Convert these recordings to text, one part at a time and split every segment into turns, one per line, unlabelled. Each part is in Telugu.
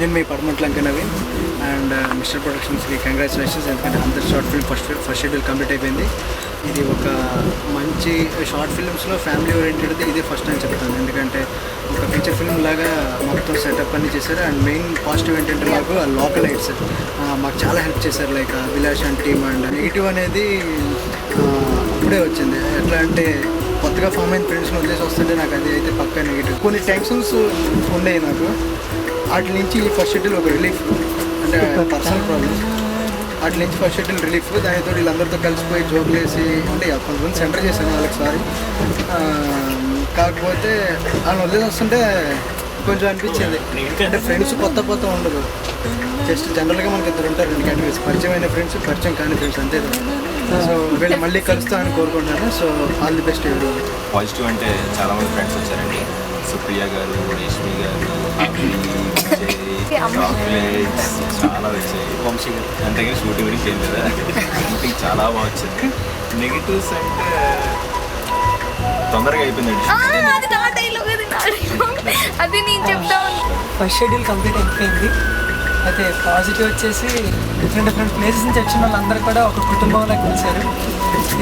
నేను మీ Padamatlanka Naveen and mister ప్రొడక్షన్స్కి congratulations. ఎందుకంటే అందరి short film first schedule complete అయిపోయింది. ఇది ఒక మంచి షార్ట్ ఫిల్మ్స్లో ఫ్యామిలీ ఓరియంటెడ్ది ఇదే ఫస్ట్ టైం చెప్తాను. ఎందుకంటే ఒక ఫీచర్ ఫిల్మ్ లాగా మొత్తం సెటప్ అన్నీ చేశారు. అండ్ మెయిన్ పాజిటివ్ ఏంటంటే మాకు లోకలైట్స్ మాకు చాలా హెల్ప్ చేశారు. Like Abhilash and team. And negative అనేది ఇప్పుడే వచ్చింది. ఎట్లా అంటే కొత్తగా ఫామ్ అయిన ఫ్రెండ్స్ని వదిలేసి వస్తుంటే నాకు అది అయితే పక్కా నెగిటివ్. కొన్ని టెన్షన్స్ ఉన్నాయి నాకు. వాటి నుంచి ఫస్ట్ షెడ్యూల్ ఒక రిలీఫ్, అంటే పర్సనల్ ప్రాబ్లమ్స్, వాటి నుంచి ఫస్ట్ షెడ్యూల్ రిలీఫ్. దానితో వీళ్ళందరితో కలిసిపోయి జోకులు వేసి అంటే కొంతమంది సెంటర్ చేశాను, వాళ్ళకి సారీ. కాకపోతే వాళ్ళని వదిలేసి వస్తుంటే కొంచెం అనిపించింది. అంటే ఫ్రెండ్స్ కొత్త ఉండదు, జస్ట్ జనరల్గా మనకి ఇద్దరు ఉంటారు, 2 కేటగిరీస్, పరిచయమైన ఫ్రెండ్స్, పరిచయం కాని ఫ్రెండ్స్, అంతే. సో వీళ్ళు మళ్ళీ కలుస్తామని కోరుకుంటాను. So all the best.
Positive అంటే చాలామంది ఫ్రెండ్స్ వచ్చారండి. సుప్రియ గారు, రేష్మి గారు, చాక్లెట్స్ చాలా వచ్చాయి. వంశీ గారు అంతేగాని షూటింగ్ గురించి ఏం లేదా, షూటింగ్ చాలా బాగా వచ్చింది. నెగిటివ్స్ అంటే తొందరగా అయిపోయిందండి.
ఫస్ట్ షెడ్యూల్ కంప్లీట్ అయిపోయింది. అయితే పాజిటివ్ వచ్చేసి డిఫరెంట్ ప్లేసెస్ నుంచి వచ్చిన వాళ్ళందరూ కూడా ఒక కుటుంబంలో కలిశారు.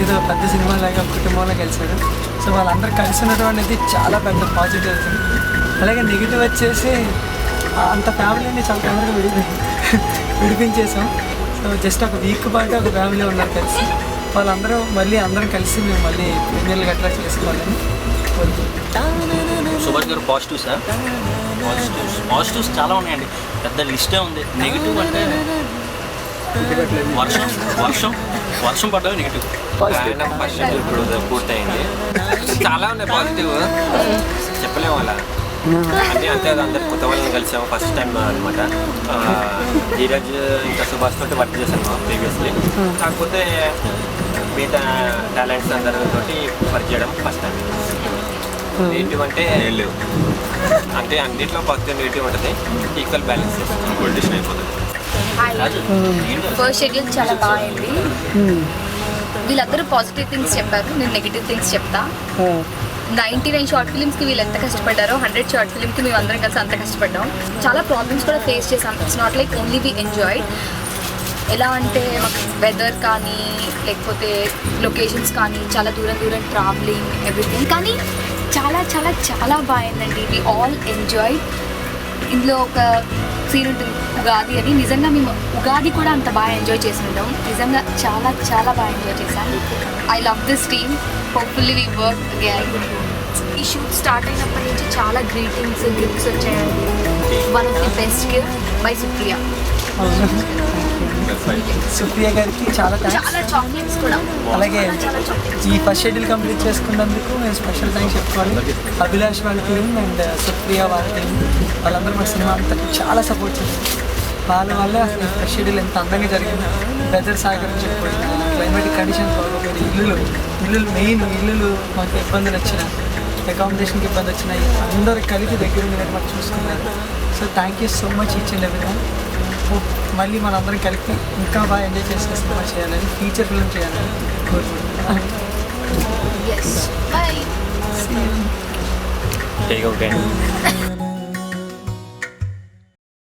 ఏదో పెద్ద సినిమా లాగా కుటుంబంలో కలిశారు. సో వాళ్ళందరూ కలిసి ఉండడం అనేది చాలా పెద్ద పాజిటివ్ అవుతుంది. అలాగే నెగిటివ్ వచ్చేసి అంత ఫ్యామిలీని చాలా తొందరగా విడిపించేసాం. సో జస్ట్ ఒక వీక్ పాటు ఒక ఫ్యామిలీ ఉన్నారు కలిసి. వాళ్ళందరూ మళ్ళీ అందరం కలిసి మేము మళ్ళీ ప్రీమియర్లు గట్రా చేసుకోవాలని
సుభాష్ గారు పాజిటివ్స్ చాలా ఉన్నాయండి, పెద్ద లిస్టే ఉంది. నెగిటివ్ అంటే వర్షం పడ్డా నెగిటివ్.
ఫస్ట్ షెడ్యూల్ ఇప్పుడు పూర్తయింది. చాలా ఉన్నాయి పాజిటివ్, చెప్పలేము అలా. అంటే అంతే అందరు కొత్త వాళ్ళని కలిసాము ఫస్ట్ టైం అనమాట. ధీరజ్ ఇంకా సుభాష్ తోటి వర్క్ చేశాను ప్రీవియస్లీ. కాకపోతే మిగతా టాలెంట్స్ అందరితోటి వర్క్ చేయడం ఫస్ట్ టైం. నెగిటివ్ అంటే ఏం లేవు, అంటే అన్నింటిలో పాజిటివ్ నెగిటివ్ ఉంటుంది, ఈక్వల్ బ్యాలెన్స్ పొలిటిషన్ అయిపోతుంది.
ఫస్ట్ షెడ్యూల్ చాలా బాగుంది. వీళ్ళందరూ పాజిటివ్ థింగ్స్ చెప్పారు, నేను నెగిటివ్ థింగ్స్ చెప్తా. 99 షార్ట్ ఫిల్మ్స్కి వీళ్ళు ఎంత కష్టపడ్డారో 100 షార్ట్ ఫిల్మ్కి మేము అందరం కలిసి అంత కష్టపడ్డాం. చాలా ప్రాబ్లమ్స్ కూడా ఫేస్ చేసాం. It's not like only we enjoyed. ఎలా అంటే మాకు వెదర్ కానీ లేకపోతే లొకేషన్స్ కానీ చాలా దూరం ట్రావెలింగ్ ఎవ్రీథింగ్ కానీ చాలా చాలా చాలా బాగుందండి. We all enjoy. ఇందులో ఒక సీన్ ఉంటుంది ఉగాది అని. నిజంగా మేము ఉగాది కూడా అంత బాగా ఎంజాయ్ చేసి ఉంటాం. నిజంగా చాలా చాలా బాగా ఎంజాయ్ చేశాం. I love this team. Hopefully we work again. ఈ షూట్ స్టార్ట్ అయినప్పటి నుంచి చాలా గ్రీటింగ్స్ గిఫ్ట్స్ వచ్చాయండి. One of the best gift by Supriya.
Supriya గారికి చాలా
చాక్లెట్స్ కూడా.
అలాగే ఈ ఫస్ట్ షెడ్యూల్ కంప్లీట్ చేసుకున్నందుకు మేము స్పెషల్ థ్యాంక్స్ చెప్పుకోవాలి. అభిలాష్ వాళ్ళ టీం అండ్ సుప్రియ వాళ్ళ టీం వాళ్ళందరూ మా సినిమా అంతా చాలా సపోర్ట్ చేశారు. వాళ్ళ వల్ల ఫస్ట్ షెడ్యూల్ ఎంత అందంగా జరిగింది. వెదర్ సహకరించకపోయినా, క్లైమాటిక్ కండిషన్స్ బాగోకపోయినా, ఇల్లులు మెయిన్ మాకు ఇబ్బందులు వచ్చిన, అకామిడేషన్కి ఇబ్బంది వచ్చినాయి, అందరూ కలిపి దగ్గర ఉండేది మాకు చూసుకున్నారు. So thank you so much each and everyone. మళ్ళీ మనందరం కలిపి ఇంకా బాగా ఎంజాయ్ చేసే సినిమా చేయాలని, ఫీచర్ ఫిల్మ్ చేయాలని కోరుకుంటున్నాను.